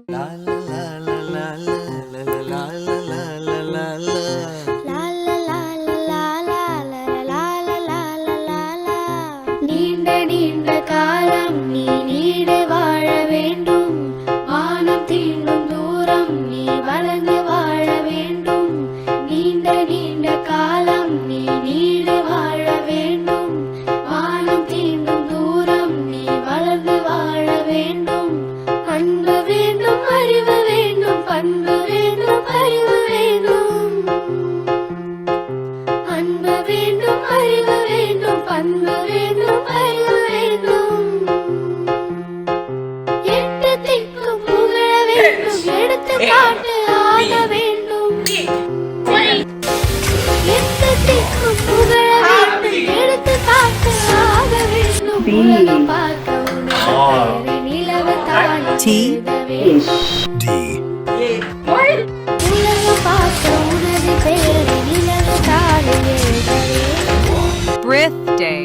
La la la la la la la la la la la la. நீண்ட நீண்ட காலம் நீ நீடு வாழ வேண்டும். வானம் தீண்டும் தூரம் நீ வளர்ந்து வாழ வேண்டும். நீண்ட நீண்ட காலம் நீ நீடு வாழ வேண்டும். வானம் தீண்டும் தூரம் நீ வளர்ந்து வாழ வேண்டும். அன்பு வேண்டும், அறிவு வேண்டும், பண்பு வேண்டும், அறிவு வேண்டும். அன்பு வேண்டும், அறிவு வேண்டும், பண்பு வேண்டும், அறிவு வேண்டும். எட்டு திக்கும் புகழ வேண்டும், எடுத்து காட்டு ஆக வேண்டும். எட்டு திக்கும் புகழ வேண்டும், எடுத்து காட்டு ஆக வேண்டும். உலகம் பார்க்க உனது நிலவு தான் எழுத வேண்டும். உலகம் பார்க்க உனது பேரை நிலவு தான் எழுத வேண்டும். Birthday.